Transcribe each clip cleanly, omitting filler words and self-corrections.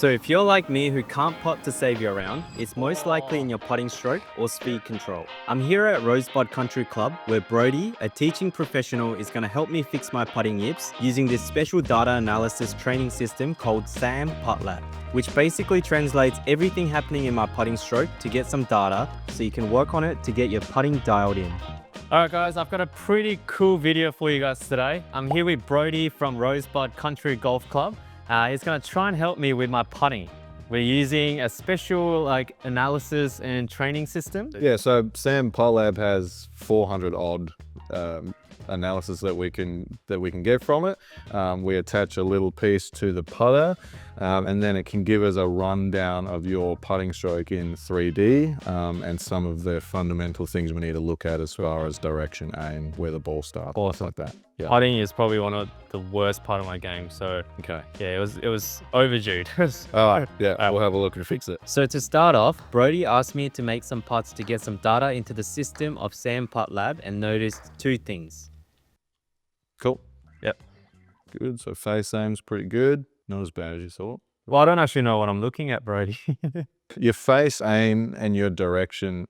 So if you're like me who can't putt to save you a round, it's most likely in your putting stroke or speed control. I'm here at Rosebud Country Club where Brodie, a teaching professional, is going to help me fix my putting yips using this special data analysis training system called SAM PuttLab, which basically translates everything happening in my putting stroke to get some data so you can work on it to get your putting dialed in. Alright guys, I've got a pretty cool video for you guys today. I'm here with Brodie from Rosebud Country Golf Club. He's going to try and help me with my putting. We're using a special analysis and training system. Yeah, so SAM PuttLab has 400 odd analysis that we can get from it. We attach a little piece to the putter, and then it can give us a rundown of your putting stroke in 3D and some of the fundamental things we need to look at as far as direction, aim, where the ball starts, Awesome. like that. Yeah. Putting is probably one of the worst part of my game, so Okay. yeah, it was overdue. All right. Yeah, we'll have a look and fix it. So to start off, Brodie asked me to make some putts to get some data into the system of SAM PuttLab and noticed two things. Cool. Yep. Good. So face aim's pretty good. Not as bad as you thought. Well, I don't actually know what I'm looking at, Brodie. Your face aim and your direction,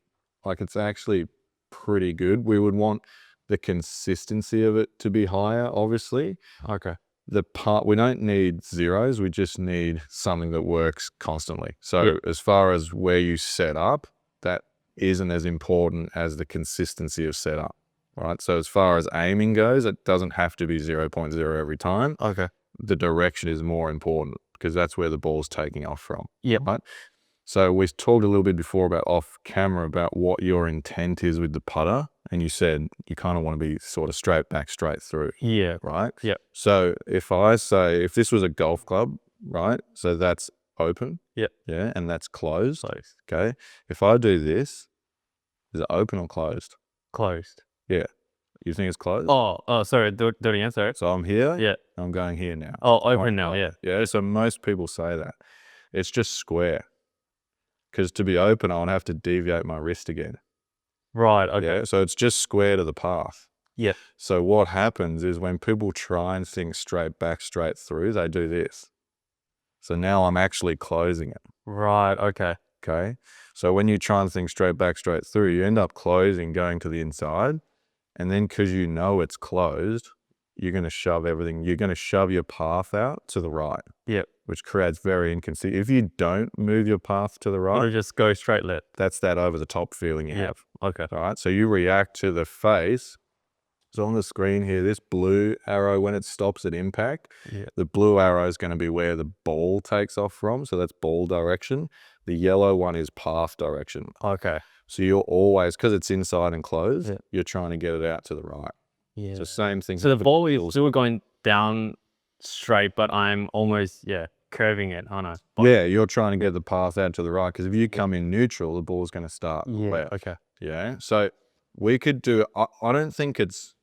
it's actually pretty good. We would want the consistency of it to be higher, obviously. Okay. We don't need zeros, we just need something that works constantly. So as far as where you set up, that isn't as important as the consistency of setup, right? So as far as aiming goes, it doesn't have to be 0.0 every time. Okay. The direction is more important because that's where the ball's taking off from. Yep. Right? So we talked a little bit before about off camera about what your intent is with the putter. And you said you kind of want to be sort of straight back, straight through. Yeah. Right? Yep. So if this was a golf club, right? So that's open. Yep. Yeah. And that's closed. Closed. Okay. If I do this, is it open or closed? Closed. Yeah. You think it's closed? Oh, sorry. Do it again, sorry. So I'm here. Yeah. I'm going here now. Oh, open now, yeah. Yeah. So most people say that. It's just square. Because to be open, I would have to deviate my wrist again. Right, okay. Yeah, so it's just square to the path. Yeah. So what happens is when people try and think straight back, straight through, they do this. So now I'm actually closing it. Right, okay. Okay. So when you try and think straight back, straight through, you end up closing, going to the inside. And then because you know it's closed, you're going to shove everything. You're going to shove your path out to the right. Yep. Which creates very inconsistent. If you don't move your path to the right, Or just go straight lit. that's that over the top feeling you have. Okay. All right. So you react to the face. So on the screen here, this blue arrow, when it stops at impact, the blue arrow is going to be where the ball takes off from. So that's ball direction. The yellow one is path direction. Okay. So you're always, because it's inside and closed, you're trying to get it out to the right. Yeah. So same thing. So the ball is still going down straight, but I'm almost, curving it, aren't I? Yeah, you're trying to get the path out to the right, because if you come in neutral, the ball's going to start left. Okay. Yeah. So we could do, I don't think it's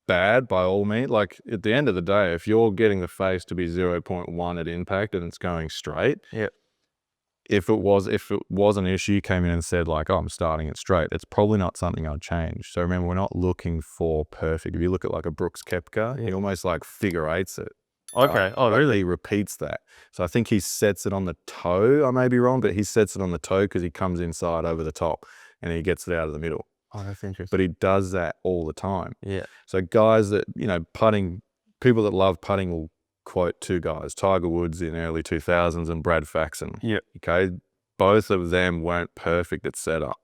bad by all means. Like at the end of the day, if you're getting the face to be 0.1 at impact and it's going straight, if it was an issue, you came in and said oh, I'm starting it straight, it's probably not something I'd change. So remember, we're not looking for perfect. If you look at like a Brooks Koepka, he almost figure eights it. Okay. Oh, really? He repeats that. So I think he sets it on the toe. I may be wrong, but he sets it on the toe because he comes inside over the top and he gets it out of the middle. Oh, that's interesting. But he does that all the time. Yeah. So guys that, putting, people that love putting will quote two guys, Tiger Woods in early 2000s and Brad Faxon. Yeah. Okay. Both of them weren't perfect at setup.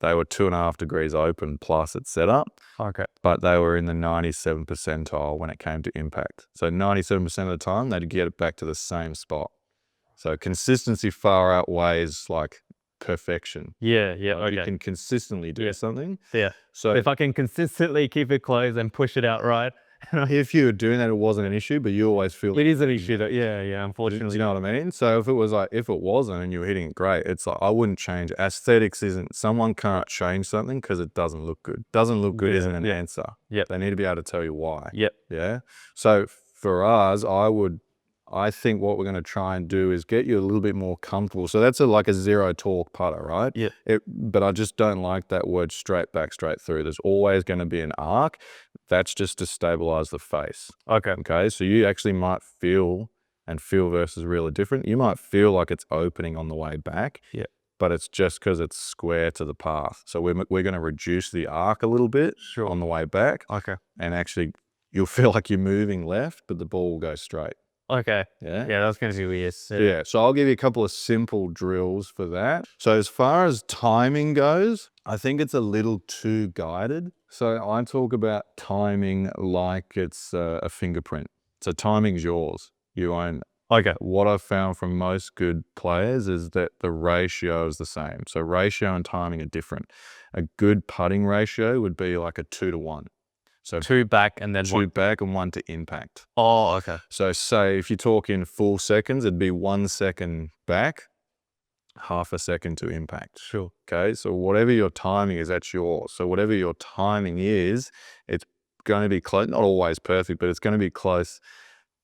They were 2.5 degrees open plus at setup. Okay. But they were in the 97th percentile when it came to impact. So 97% of the time, they'd get it back to the same spot. So consistency far outweighs perfection. Yeah, okay. You can consistently do something. Yeah. So if I can consistently keep it closed and push it out right. if you were doing that, it wasn't an issue, but you always feel it is an issue though. Yeah, unfortunately. Do you know what I mean? So if it was if it wasn't and you were hitting it great, it's I wouldn't change. Aesthetics isn't, someone can't change something because it doesn't look good. Doesn't look good isn't an answer. Yep. They need to be able to tell you why. Yep. Yeah. So for us, I think what we're going to try and do is get you a little bit more comfortable. So that's a zero torque putter, right? Yeah. But I just don't like that word straight back, straight through. There's always going to be an arc. That's just to stabilize the face. Okay. Okay. So you actually might feel and feel versus real are different. You might feel like it's opening on the way back, but it's just because it's square to the path. So we're going to reduce the arc a little bit on the way back. Okay. And actually, you'll feel like you're moving left, but the ball will go straight. Okay. Yeah. Yeah, that's going to be weird. Yeah. So I'll give you a couple of simple drills for that. So as far as timing goes, I think it's a little too guided. So I talk about timing like it's a fingerprint. So timing's yours. You own it. Okay. What I've found from most good players is that the ratio is the same. So ratio and timing are different. A good putting ratio would be like a 2-to-1. So 2 back and then 2 back and 1 to impact. Oh, okay. So say if you talk in full seconds, it'd be 1 second back, half a second to impact. Sure. Okay. So whatever your timing is, that's yours. So whatever your timing is, it's going to be close, not always perfect, but it's going to be close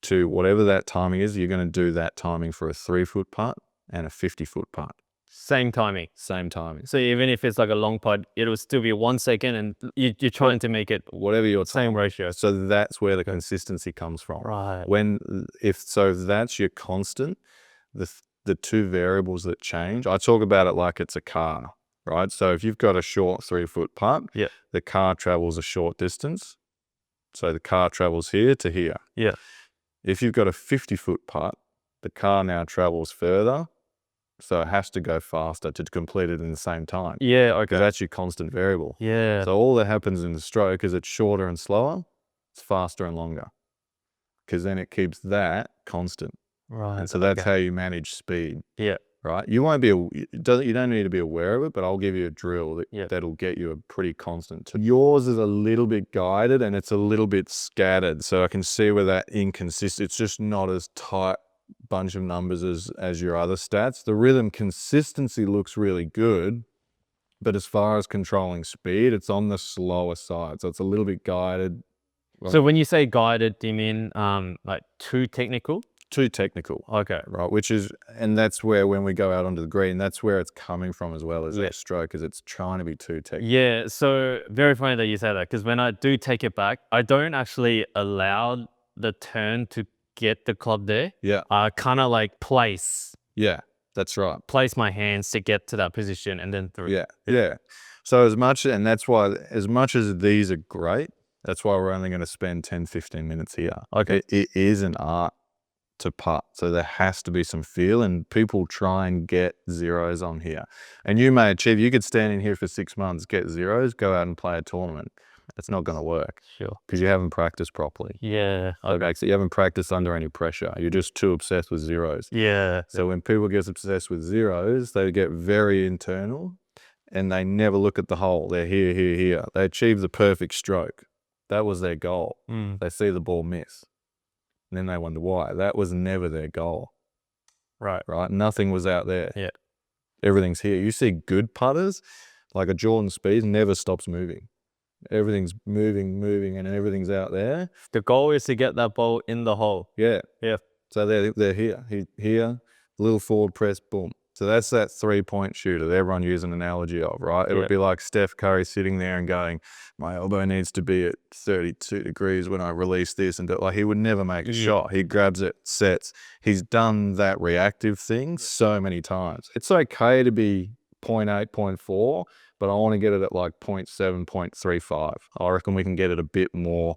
to whatever that timing is. You're going to do that timing for a 3-foot putt and a 50-foot putt. Same timing. Same timing. So even if it's like a long putt, it'll still be 1 second, and you're trying to make it whatever your same ratio. So that's where the consistency comes from. Right. If that's your constant, the two variables that change, I talk about it like it's a car, right? So if you've got a short 3-foot putt, the car travels a short distance. So the car travels here to here. Yeah. If you've got a 50-foot putt, the car now travels further. So it has to go faster to complete it in the same time. Yeah, okay. Because that's your constant variable. Yeah. So all that happens in the stroke is it's shorter and slower, it's faster and longer. Because then it keeps that constant. Right. And so that's how you manage speed. Yeah. Right? You don't need to be aware of it, but I'll give you a drill that'll get you a pretty constant. Yours is a little bit guided and it's a little bit scattered. So I can see where that inconsistent, it's just not as tight bunch of numbers as your other stats. The rhythm consistency looks really good, but as far as controlling speed, it's on the slower side. So it's a little bit guided. So when you say guided, do you mean like too technical? Too technical. Okay. Right. And that's where when we go out onto the green, that's where it's coming from as well as that stroke, because it's trying to be too technical. Yeah. So very funny that you say that, because when I do take it back, I don't actually allow the turn to get the club there. Yeah. I kind of like place. Yeah, that's right. Place my hands to get to that position and then through. Yeah. Yeah. So that's why as much as these are great, that's why we're only going to spend 10, 15 minutes here. Okay. It is an art to putt. So there has to be some feel, and people try and get zeros on here. And you could stand in here for 6 months, get zeros, go out and play a tournament. That's not going to work. Sure. Because you haven't practiced properly. Yeah. Okay. So you haven't practiced under any pressure. You're just too obsessed with zeros. Yeah. So when people get obsessed with zeros, they get very internal and they never look at the hole. They're here, here, here. They achieve the perfect stroke. That was their goal. They see the ball miss. And then they wonder why. That was never their goal. Right. Right? Nothing was out there. Yeah. Everything's here. You see good putters, like a Jordan Spieth, never stops moving. Everything's moving, and everything's out there. The goal is to get that ball in the hole. Yeah. Yeah. So they're here, little forward press, boom. So that's that 3-point shooter that everyone uses an analogy of, right? It would be like Steph Curry sitting there and going, my elbow needs to be at 32 degrees when I release this. And like, he would never make a shot. He grabs it, sets. He's done that reactive thing so many times. It's okay to be 0.8, 0.4, but I want to get it at like 0.7, 0.35. I reckon we can get it a bit more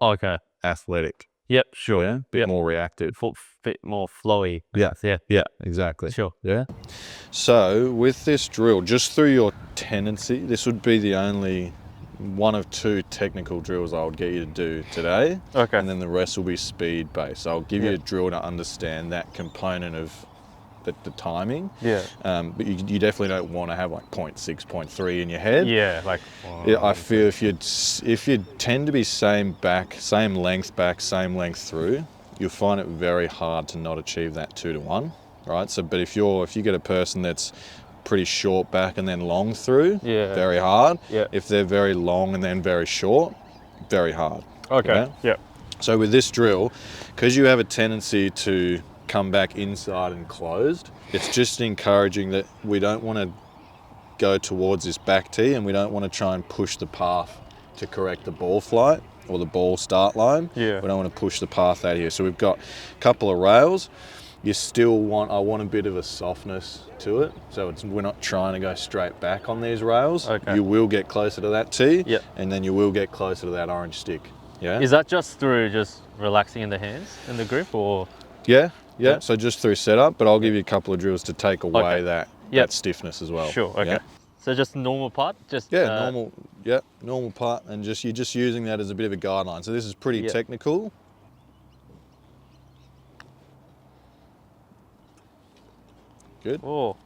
athletic. Yep, sure. Yeah, bit more reactive. Bit more flowy. Yeah, exactly. Sure. Yeah. So with this drill, just through your tendency, this would be the only one of 2 technical drills I would get you to do today. Okay. And then the rest will be speed based. I'll give you a drill to understand that component of the timing. Yeah. But you definitely don't want to have like 0.6, 0.3 in your head. Yeah, like. I feel if you tend to be same length back, same length through, you'll find it very hard to not achieve that 2-to-1, right? So, but if you get a person that's pretty short back and then long through, very hard. Yeah. If they're very long and then very short, very hard. Okay. Yeah. So with this drill, because you have a tendency to come back inside and closed, it's just encouraging that we don't want to go towards this back tee and we don't want to try and push the path to correct the ball flight or the ball start line. Yeah. We don't want to push the path out here. So we've got a couple of rails. you still want, I want a bit of a softness to it. So we're not trying to go straight back on these rails. Okay. You will get closer to that tee, Yep. and then you will get closer to that orange stick. Yeah. Is that just through just relaxing in the hands and the grip, or? Yeah. Yeah. So just through setup, but I'll give you a couple of drills to take away that stiffness as well. Sure. Okay. Yeah? So just normal putt, just normal. Yeah, normal putt, and you're just using that as a bit of a guideline. So this is pretty technical. Good. Oh,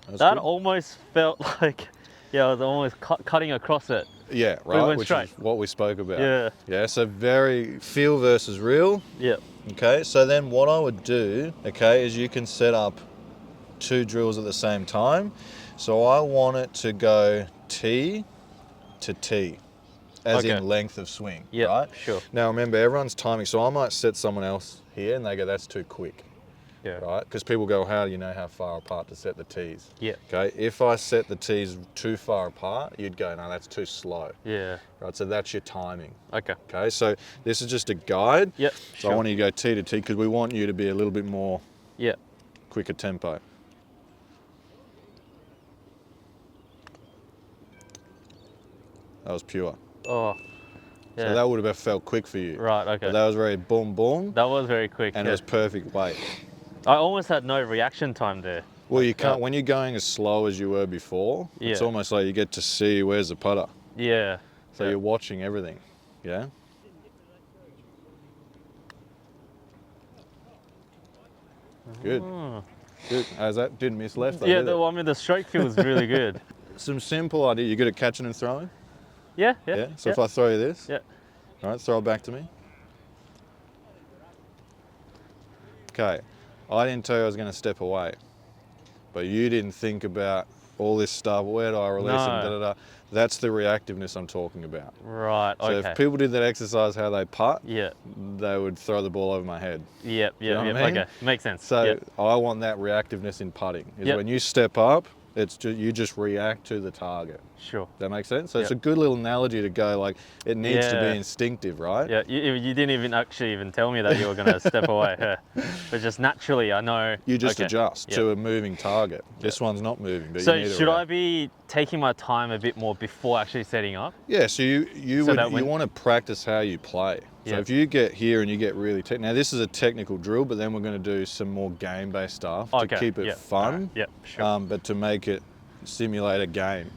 That's that good. almost felt like, I was almost cutting across it. Yeah, We right, went which straight. is what we spoke about. Yeah. Yeah, so very feel versus real. Yep. Okay, so then what I would do, okay, is you can set up 2 drills at the same time. So I want it to go tee to tee, as in length of swing, Yep, right? sure. Now remember, everyone's timing, so I might set someone else here and they go, that's too quick. Yeah. Right? Because people go, how do you know how far apart to set the tees? Yeah. Okay, if I set the tees too far apart, you'd go, no, that's too slow. Yeah. Right, so that's your timing. Okay. Okay, so this is just a guide. Yep. So I want you to go tee to tee because we want you to be a little bit more quicker tempo. That was pure. Oh. Yeah. So that would have felt quick for you. Right. Okay. But that was very boom boom. That was very quick. And it was perfect weight. I almost had no reaction time there. Well, you can't, when you're going as slow as you were before, it's almost like you get to see where's the putter. Yeah. So you're watching everything, yeah? Good. Good. As that didn't miss left though, did it? I mean, the stroke feels really good. Some simple idea. You good at catching and throwing? Yeah. So if I throw you this, yeah. all right, throw it back to me. Okay. I didn't tell you I was going to step away, but you didn't think about all this stuff. Where do I release them? Da, da, da. That's the reactiveness I'm talking about. Right. So Okay. if people did that exercise how they putt, Yeah. they would throw the ball over my head. Yep. You know Yep. what I mean? Okay. Makes sense. So I want that reactiveness in putting. Is Yep. when you step up, it's just, you just react to the target. Sure. That makes sense? So it's a good little analogy to go like, it needs to be instinctive, right? Yeah, you didn't even actually tell me that you were going to step away. Yeah. But just naturally, I know. You just adjust to a moving target. This one's not moving, but so you need to should I react. be taking my time a bit more before actually setting up? Yeah, so you want to practice how you play. So Yeah. if you get here and you get really now this is a technical drill, but then we're going to do some more game-based stuff to keep it fun. Right. Yep, sure. But to make it simulate a game.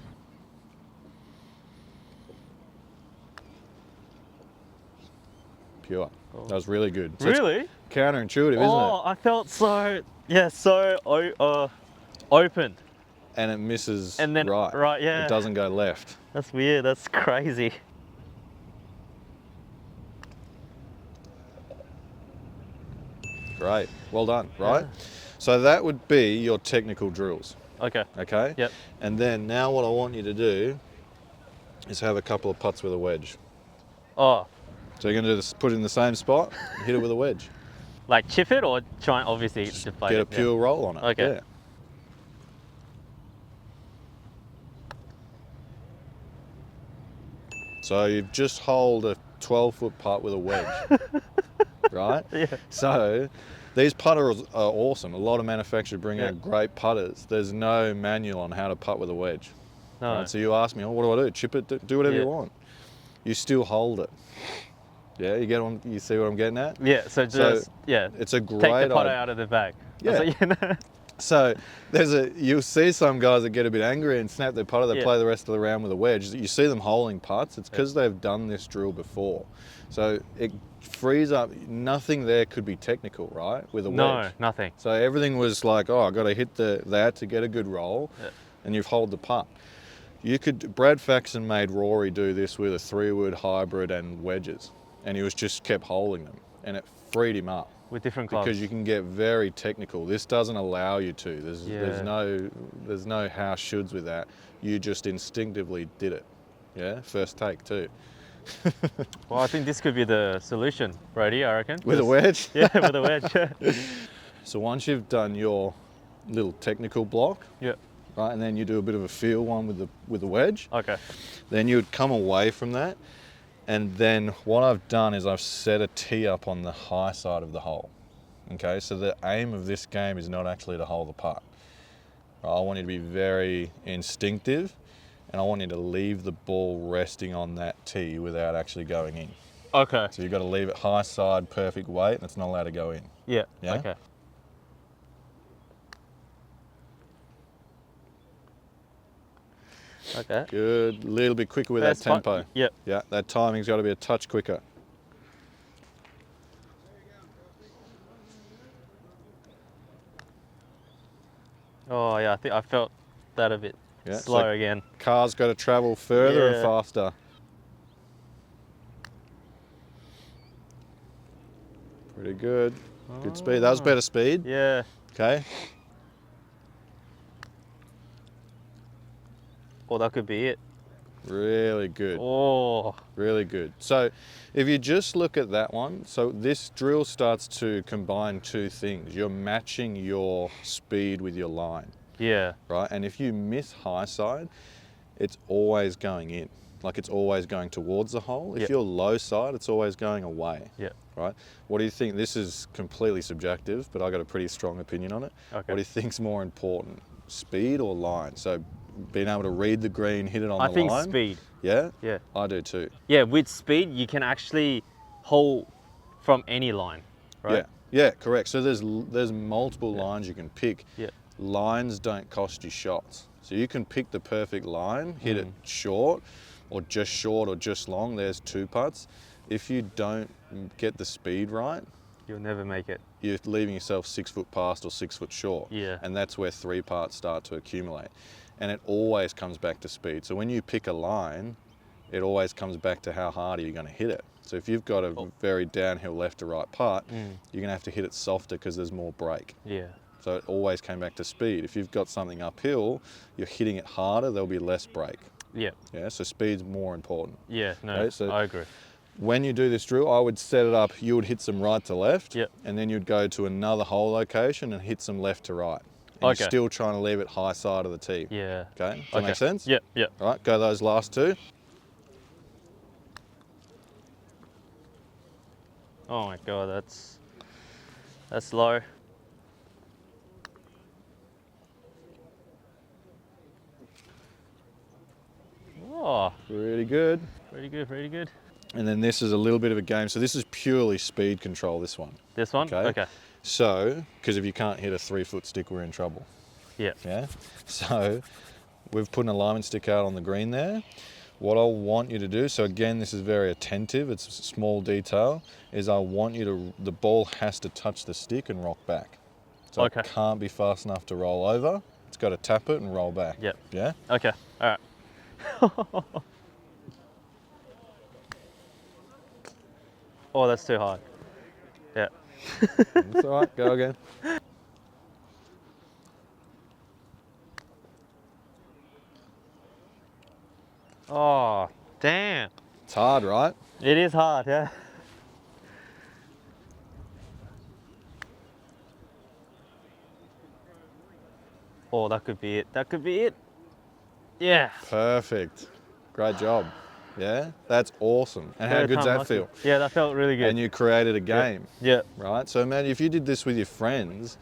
Pure. That was really good. So Really? it's counterintuitive, isn't Oh, I felt so open. And it misses And then right, yeah. It doesn't go left. That's weird. That's crazy. Great. Well done, right? So that would be your technical drills. Okay. Okay? Yep. And then now what I want you to do is have a couple of putts with a wedge. Oh, So you're going to do this, put it in the same spot, and hit it with a wedge. like chip it or try and obviously deflate Get it? a pure roll on it. Okay. Yeah. So you just hold a 12-foot putt with a wedge, right? Yeah. So these putters are awesome. A lot of manufacturers bring out great putters. There's no manual on how to putt with a wedge. No. Right? So you ask me, oh, what do I do? Chip it, do whatever you want. You still hold it. Yeah, you see what I'm getting at? Yeah, so just, It's a great take the putter idea. out of the bag. Yeah. So, So you'll see some guys that get a bit angry and snap their putter, they play the rest of the round with a wedge. You see them holding putts, it's because they've done this drill before. So it frees up, nothing there could be technical, right, with a wedge. No, nothing. So everything was like, oh, I've got to hit that to get a good roll, and you've hold the putt. Brad Faxon made Rory do this with a 3-wood hybrid and wedges, and he just kept holding them, and it freed him up. With different clubs. Because you can get very technical. This doesn't allow you to. There's no how shoulds with that. You just instinctively did it. Yeah, first take too. Well, I think this could be the solution, Brodie, I reckon. With a wedge? Yeah, with a wedge. So once you've done your little technical block, Yeah. right, and then you do a bit of a feel one with the wedge, Okay. then you would come away from that. And then what I've done is I've set a tee up on the high side of the hole. Okay, so the aim of this game is not actually to hold the putt. I want you to be very instinctive, and I want you to leave the ball resting on that tee without actually going in. Okay. So you've got to leave it high side, perfect weight, and it's not allowed to go in. Yeah. Yeah? Okay. Okay. Good. A little bit quicker with That's that tempo. Yep. Yeah, that timing's got to be a touch quicker. Oh yeah, I think I felt that a bit slow again. Car's got to travel further and Yeah. faster. Pretty good. Good speed. That was better speed. Yeah. Okay. Oh, that could be it. Really good. Oh. Really good. So if you just look at that one, so this drill starts to combine two things. You're matching your speed with your line, Yeah. right? And if you miss high side, it's always going in. Like it's always going towards the hole. If Yep. you're low side, it's always going away. Yeah. Right? What do you think? This is completely subjective, but I got a pretty strong opinion on it. Okay. What do you think's more important, speed or line? So being able to read the green, hit it on the line. I think speed. Yeah? Yeah. I do too. Yeah, with speed you can actually hold from any line, right? Yeah, correct. So there's multiple lines you can pick. Yeah. Lines don't cost you shots. So you can pick the perfect line, hit it short or just long. There's 2 putts. If you don't get the speed right, You'll never make it. you're leaving yourself 6 foot past or 6 foot short. Yeah. And that's where 3 putts start to accumulate. And it always comes back to speed. So when you pick a line, it always comes back to how hard are you going to hit it. So if you've got a very downhill left to right putt, you're going to have to hit it softer because there's more break. Yeah. So it always came back to speed. If you've got something uphill, you're hitting it harder, there'll be less break. Yeah. Yeah, so speed's more important. Yeah, no, Okay, so I agree. when you do this drill, I would set it up, you would hit some right to left, Yep. and then you'd go to another hole location and hit some left to right. And Okay. you're still trying to leave it high side of the tee. Yeah. Okay, does that make sense? Yep, yep. All right, go those last 2. Oh my god, that's low. Oh, Really good. pretty good, pretty good. And then this is a little bit of a game. So this is purely speed control, this one. This one? Okay. Okay. So, because if you can't hit a 3 foot stick, we're in trouble. Yeah. Yeah. So we've put an alignment stick out on the green there. What I want you to do, so again, this is very attentive, it's a small detail, is I want you to, the ball has to touch the stick and rock back. So Okay. it can't be fast enough to roll over. It's got to tap it and roll back. Yep. Yeah? Okay. All right. Oh, that's too hard. Yeah. It's all right, go again. Oh, damn. It's hard, right? It is hard, yeah. Oh, that could be it. That could be it. Yeah. Perfect. Great job. Yeah? That's awesome. And how Better good's time that last feel? week. Yeah, that felt really good. And you created a game, Yeah. right? So imagine if you did this with your friends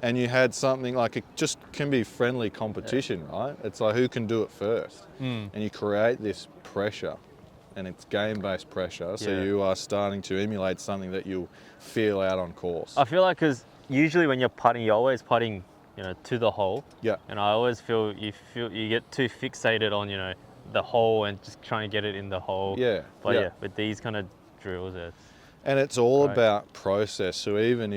and you had something like, it just can be friendly competition, right? It's like who can do it first. And you create this pressure, and it's game-based pressure. So Yeah. you are starting to emulate something that you'll feel out on course. I feel like because usually when you're putting, you're always putting, to the hole. Yeah. And I always feel you get too fixated on, the hole and just trying to get it in the hole. Yeah. But yeah. yeah, with these kind of drills, And it's all Right. about process. So even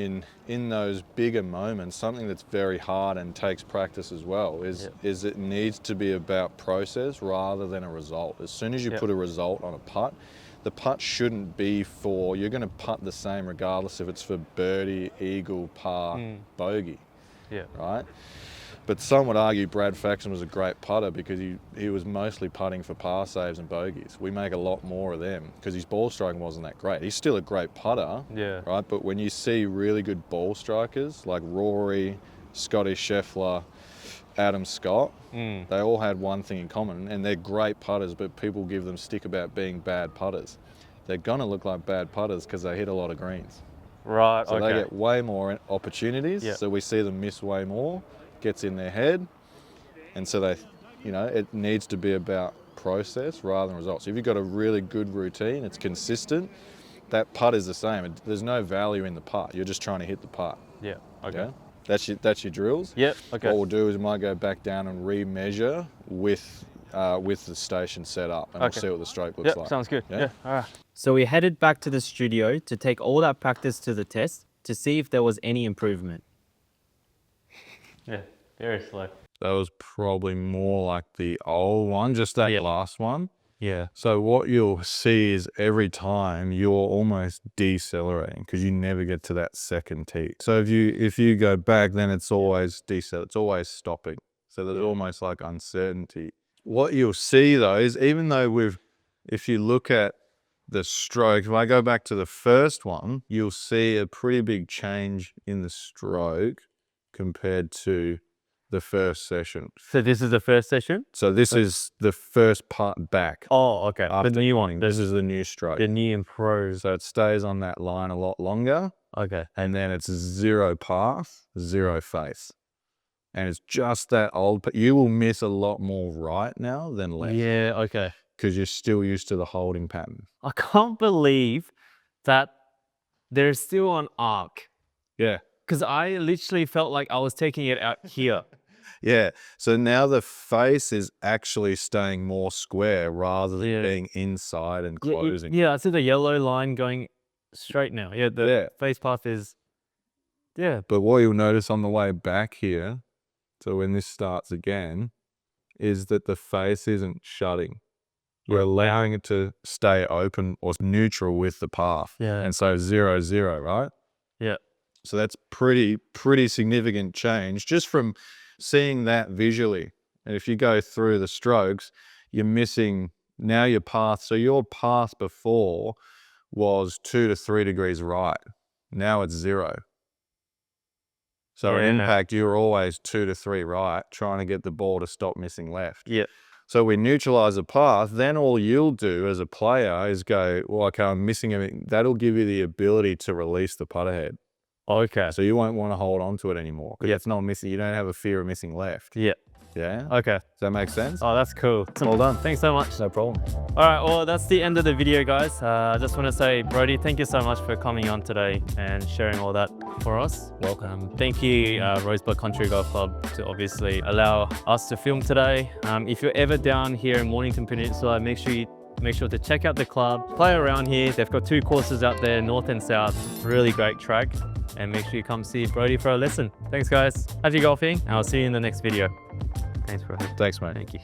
in those bigger moments, something that's very hard and takes practice as well is it needs to be about process rather than a result. As soon as you put a result on a putt, the putt shouldn't be for, you're going to putt the same regardless if it's for birdie, eagle, par, bogey, yeah. right? But some would argue Brad Faxon was a great putter because he was mostly putting for par saves and bogeys. We make a lot more of them because his ball striking wasn't that great. He's still a great putter, Yeah. right? But when you see really good ball strikers like Rory, Scotty Scheffler, Adam Scott, they all had one thing in common, and they're great putters, but people give them stick about being bad putters. They're going to look like bad putters because they hit a lot of greens. Right. So okay. they get way more opportunities. Yeah. So we see them miss way more, gets in their head. And so they, you know, it needs to be about process rather than results. So if you've got a really good routine, it's consistent, that putt is the same. There's no value in the putt. You're just trying to hit the putt. Yeah. Okay. Yeah? That's your drills. Yep. Okay. What we'll do is we might go back down and re-measure with the station set up, and we'll see what the stroke looks Yep. like. Sounds good. Yeah. All right. So we headed back to the studio to take all that practice to the test to see if there was any improvement. Yeah. Very slow. That was probably more like the old one, just that last one. Yeah. So what you'll see is every time you're almost decelerating because you never get to that second tee. So if you go back, then it's always it's always stopping. So there's almost like uncertainty. What you'll see though is even though if you look at the stroke, if I go back to the first one, you'll see a pretty big change in the stroke compared to the first session. So this is the first session? So this is the first part back. Oh, okay. The new one. This is the new stroke. The new improved. So it stays on that line a lot longer. Okay. And then it's 0 path, 0 face. And it's just that old, but you will miss a lot more right now than left. Yeah, okay. Because you're still used to the holding pattern. I can't believe that there's still an arc. Yeah. Because I literally felt like I was taking it out here. Yeah. So now the face is actually staying more square rather than being inside and closing. Yeah, I see the yellow line going straight now. Yeah, the face path is, But what you'll notice on the way back here, so when this starts again, is that the face isn't shutting. We're allowing it to stay open or neutral with the path. Yeah. And so 0, 0, right? Yeah. So that's pretty significant change just from seeing that visually. And if you go through the strokes, you're missing now your path. So your path before was 2 to 3 degrees right. Now it's 0. So in impact, you're always 2 to 3 right, trying to get the ball to stop missing left. Yeah. So we neutralize the path, then all you'll do as a player is go, well, okay, I'm missing everything. That'll give you the ability to release the putter head. Okay. So you won't want to hold on to it anymore because it's not missing. You don't have a fear of missing left. Yeah. Yeah. Okay. Does that make sense? Oh, that's cool. Well done. Thanks so much. No problem. All right, well, that's the end of the video, guys. I just want to say, Brodie, thank you so much for coming on today and sharing all that for us. Welcome. Thank you, Rosebud Country Club, to obviously allow us to film today. If you're ever down here in Mornington Peninsula, make sure to check out the club, play around here. They've got 2 courses out there, north and south. Really great track. And make sure you come see Brodie for a lesson. Thanks, guys. Happy golfing, and I'll see you in the next video. Thanks, Brodie. Thanks, mate. Thank you.